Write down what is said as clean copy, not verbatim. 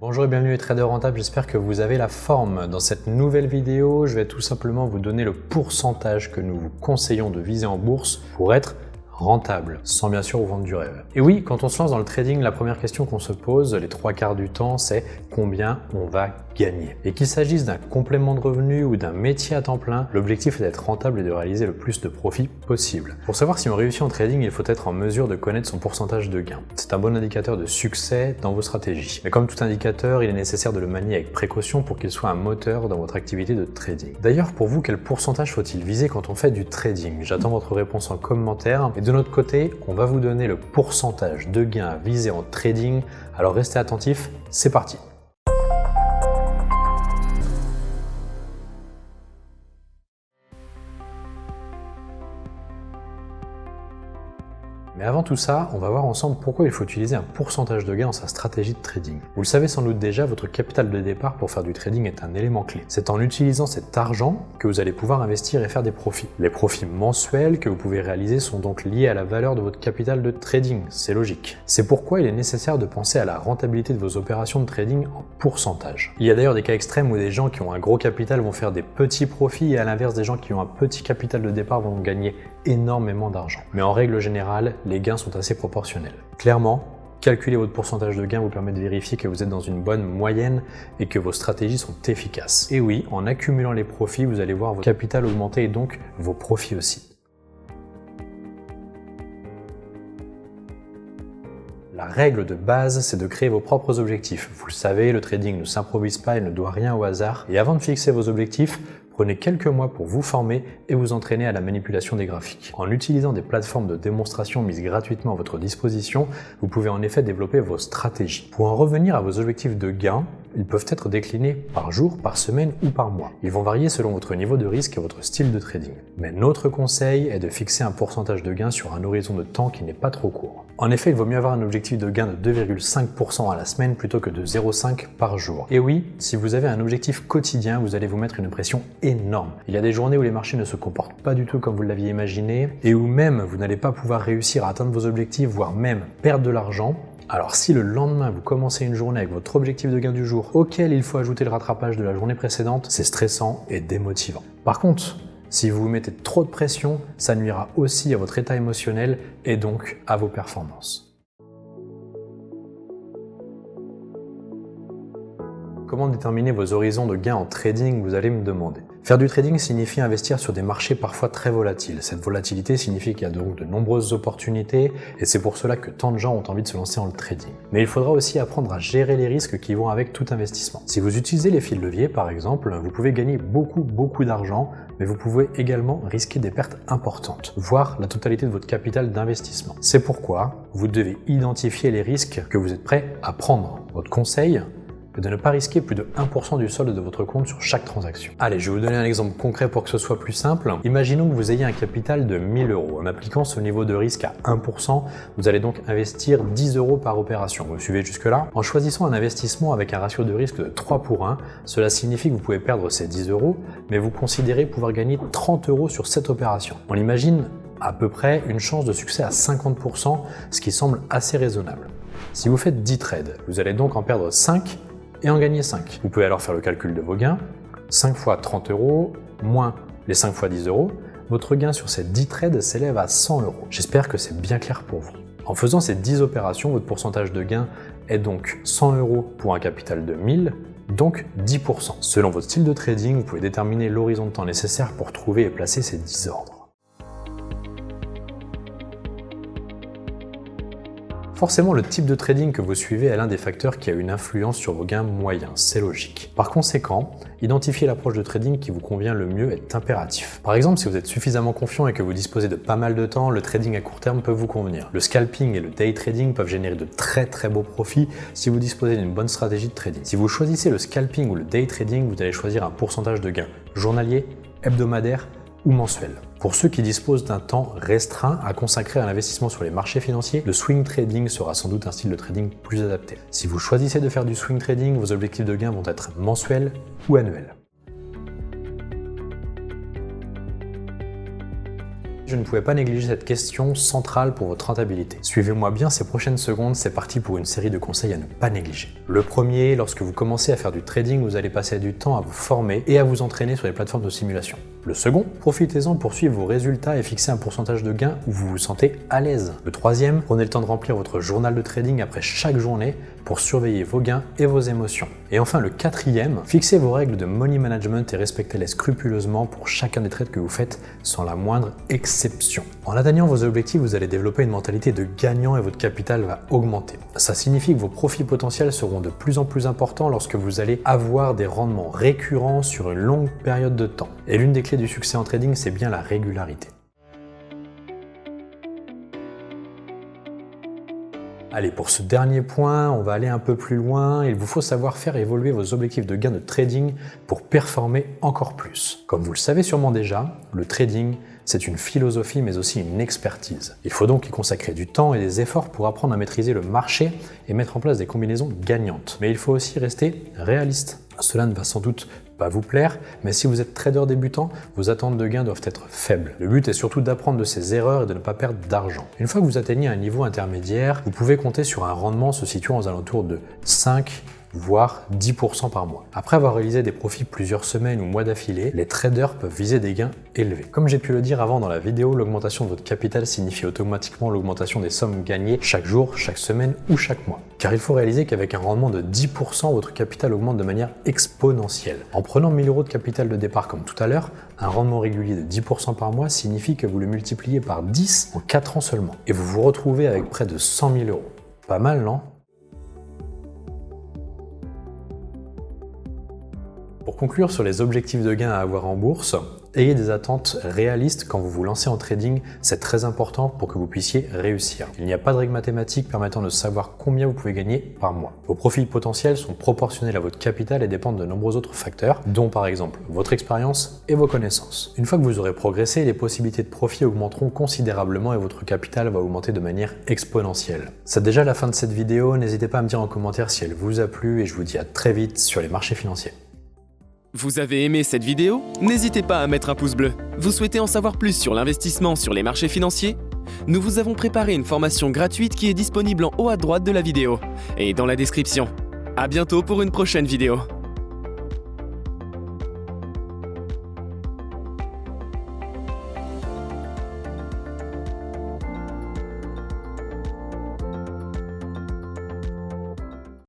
Bonjour et bienvenue les traders rentables, j'espère que vous avez la forme. Dans cette nouvelle vidéo, je vais tout simplement vous donner le pourcentage que nous vous conseillons de viser en bourse pour être rentable, sans bien sûr vous vendre du rêve. Et oui, quand on se lance dans le trading, la première question qu'on se pose les 3/4 du temps, c'est combien on va gagner. Et qu'il s'agisse d'un complément de revenu ou d'un métier à temps plein, l'objectif est d'être rentable et de réaliser le plus de profit possible. Pour savoir si on réussit en trading, il faut être en mesure de connaître son pourcentage de gain. C'est un bon indicateur de succès dans vos stratégies. Mais comme tout indicateur, il est nécessaire de le manier avec précaution pour qu'il soit un moteur dans votre activité de trading. D'ailleurs, pour vous, quel pourcentage faut-il viser quand on fait du trading? J'attends votre réponse en commentaire. Et de notre côté, on va vous donner le pourcentage de gain à viser en trading. Alors restez attentifs, c'est parti. Mais avant tout ça, on va voir ensemble pourquoi il faut utiliser un pourcentage de gain dans sa stratégie de trading. Vous le savez sans doute déjà, votre capital de départ pour faire du trading est un élément clé. C'est en utilisant cet argent que vous allez pouvoir investir et faire des profits. Les profits mensuels que vous pouvez réaliser sont donc liés à la valeur de votre capital de trading, c'est logique. C'est pourquoi il est nécessaire de penser à la rentabilité de vos opérations de trading en pourcentage. Il y a d'ailleurs des cas extrêmes où des gens qui ont un gros capital vont faire des petits profits et à l'inverse des gens qui ont un petit capital de départ vont gagner énormément d'argent. Mais en règle générale, les gains sont assez proportionnels. Clairement, calculer votre pourcentage de gain vous permet de vérifier que vous êtes dans une bonne moyenne et que vos stratégies sont efficaces. Et oui, en accumulant les profits, vous allez voir votre capital augmenter et donc vos profits aussi. La règle de base, c'est de créer vos propres objectifs. Vous le savez, le trading ne s'improvise pas et ne doit rien au hasard. Et avant de fixer vos objectifs, prenez quelques mois pour vous former et vous entraîner à la manipulation des graphiques. En utilisant des plateformes de démonstration mises gratuitement à votre disposition, vous pouvez en effet développer vos stratégies. Pour en revenir à vos objectifs de gain, ils peuvent être déclinés par jour, par semaine ou par mois. Ils vont varier selon votre niveau de risque et votre style de trading. Mais notre conseil est de fixer un pourcentage de gain sur un horizon de temps qui n'est pas trop court. En effet, il vaut mieux avoir un objectif de gain de 2,5% à la semaine plutôt que de 0,5 par jour. Et oui, si vous avez un objectif quotidien, vous allez vous mettre une pression énorme. Il y a des journées où les marchés ne se comportent pas du tout comme vous l'aviez imaginé et où même vous n'allez pas pouvoir réussir à atteindre vos objectifs, voire même perdre de l'argent. Alors si le lendemain vous commencez une journée avec votre objectif de gain du jour auquel il faut ajouter le rattrapage de la journée précédente, c'est stressant et démotivant. Par contre, si vous vous mettez trop de pression, ça nuira aussi à votre état émotionnel et donc à vos performances. Comment déterminer vos horizons de gain en trading, vous allez me demander. Faire du trading signifie investir sur des marchés parfois très volatiles. Cette volatilité signifie qu'il y a donc de nombreuses opportunités et c'est pour cela que tant de gens ont envie de se lancer dans le trading. Mais il faudra aussi apprendre à gérer les risques qui vont avec tout investissement. Si vous utilisez les fils de levier par exemple, vous pouvez gagner beaucoup d'argent, mais vous pouvez également risquer des pertes importantes, voire la totalité de votre capital d'investissement. C'est pourquoi vous devez identifier les risques que vous êtes prêt à prendre. Votre conseil est de ne pas risquer plus de 1% du solde de votre compte sur chaque transaction. Allez, je vais vous donner un exemple concret pour que ce soit plus simple. Imaginons que vous ayez un capital de 1000 €. En appliquant ce niveau de risque à 1%, vous allez donc investir 10 € par opération. Vous me suivez jusque-là? En choisissant un investissement avec un ratio de risque de 3 pour 1, cela signifie que vous pouvez perdre ces 10 €, mais vous considérez pouvoir gagner 30 € sur cette opération. On imagine à peu près une chance de succès à 50%, ce qui semble assez raisonnable. Si vous faites 10 trades, vous allez donc en perdre 5 et en gagner 5. Vous pouvez alors faire le calcul de vos gains. 5 fois 30 € moins les 5 fois 10 €, votre gain sur ces 10 trades s'élève à 100 €. J'espère que c'est bien clair pour vous. En faisant ces 10 opérations, votre pourcentage de gain est donc 100 € pour un capital de 1000, donc 10%. Selon votre style de trading, vous pouvez déterminer l'horizon de temps nécessaire pour trouver et placer ces 10 ordres. Forcément, le type de trading que vous suivez est l'un des facteurs qui a une influence sur vos gains moyens, c'est logique. Par conséquent, identifier l'approche de trading qui vous convient le mieux est impératif. Par exemple, si vous êtes suffisamment confiant et que vous disposez de pas mal de temps, le trading à court terme peut vous convenir. Le scalping et le day trading peuvent générer de très beaux profits si vous disposez d'une bonne stratégie de trading. Si vous choisissez le scalping ou le day trading, vous allez choisir un pourcentage de gain journalier, hebdomadaire ou mensuel. Pour ceux qui disposent d'un temps restreint à consacrer à l'investissement sur les marchés financiers, le swing trading sera sans doute un style de trading plus adapté. Si vous choisissez de faire du swing trading, vos objectifs de gain vont être mensuels ou annuels. je ne pouvais pas négliger cette question centrale pour votre rentabilité. Suivez-moi bien ces prochaines secondes, c'est parti pour une série de conseils à ne pas négliger. Le premier, lorsque vous commencez à faire du trading, vous allez passer du temps à vous former et à vous entraîner sur les plateformes de simulation. Le second, profitez-en pour suivre vos résultats et fixer un pourcentage de gain où vous vous sentez à l'aise. Le troisième, prenez le temps de remplir votre journal de trading après chaque journée pour surveiller vos gains et vos émotions. Et enfin, le quatrième, fixez vos règles de money management et respectez-les scrupuleusement pour chacun des trades que vous faites sans la moindre exception. En atteignant vos objectifs, vous allez développer une mentalité de gagnant et votre capital va augmenter. Ça signifie que vos profits potentiels seront de plus en plus importants lorsque vous allez avoir des rendements récurrents sur une longue période de temps. Et l'une des clés du succès en trading, c'est bien la régularité. Allez, pour ce dernier point, on va aller un peu plus loin. Il vous faut savoir faire évoluer vos objectifs de gain de trading pour performer encore plus. Comme vous le savez sûrement déjà, le trading, c'est une philosophie mais aussi une expertise. Il faut donc y consacrer du temps et des efforts pour apprendre à maîtriser le marché et mettre en place des combinaisons gagnantes. Mais il faut aussi rester réaliste. Cela ne va sans doute pas vous plaire, mais si vous êtes trader débutant, vos attentes de gains doivent être faibles. Le but est surtout d'apprendre de ses erreurs et de ne pas perdre d'argent. Une fois que vous atteignez un niveau intermédiaire, vous pouvez compter sur un rendement se situant aux alentours de 5 voire 10% par mois. Après avoir réalisé des profits plusieurs semaines ou mois d'affilée, les traders peuvent viser des gains élevés. Comme j'ai pu le dire avant dans la vidéo, l'augmentation de votre capital signifie automatiquement l'augmentation des sommes gagnées chaque jour, chaque semaine ou chaque mois. Car il faut réaliser qu'avec un rendement de 10%, votre capital augmente de manière exponentielle. En prenant 1000 € de capital de départ comme tout à l'heure, un rendement régulier de 10% par mois signifie que vous le multipliez par 10 en 4 ans seulement. Et vous vous retrouvez avec près de 100 000 €. Pas mal, non ? Pour conclure sur les objectifs de gain à avoir en bourse, ayez des attentes réalistes quand vous vous lancez en trading, c'est très important pour que vous puissiez réussir. Il n'y a pas de règle mathématique permettant de savoir combien vous pouvez gagner par mois. Vos profits potentiels sont proportionnels à votre capital et dépendent de nombreux autres facteurs, dont par exemple votre expérience et vos connaissances. Une fois que vous aurez progressé, les possibilités de profit augmenteront considérablement et votre capital va augmenter de manière exponentielle. C'est déjà la fin de cette vidéo, n'hésitez pas à me dire en commentaire si elle vous a plu et je vous dis à très vite sur les marchés financiers. Vous avez aimé cette vidéo? N'hésitez pas à mettre un pouce bleu. Vous souhaitez en savoir plus sur l'investissement sur les marchés financiers? Nous vous avons préparé une formation gratuite qui est disponible en haut à droite de la vidéo et dans la description. À bientôt pour une prochaine vidéo.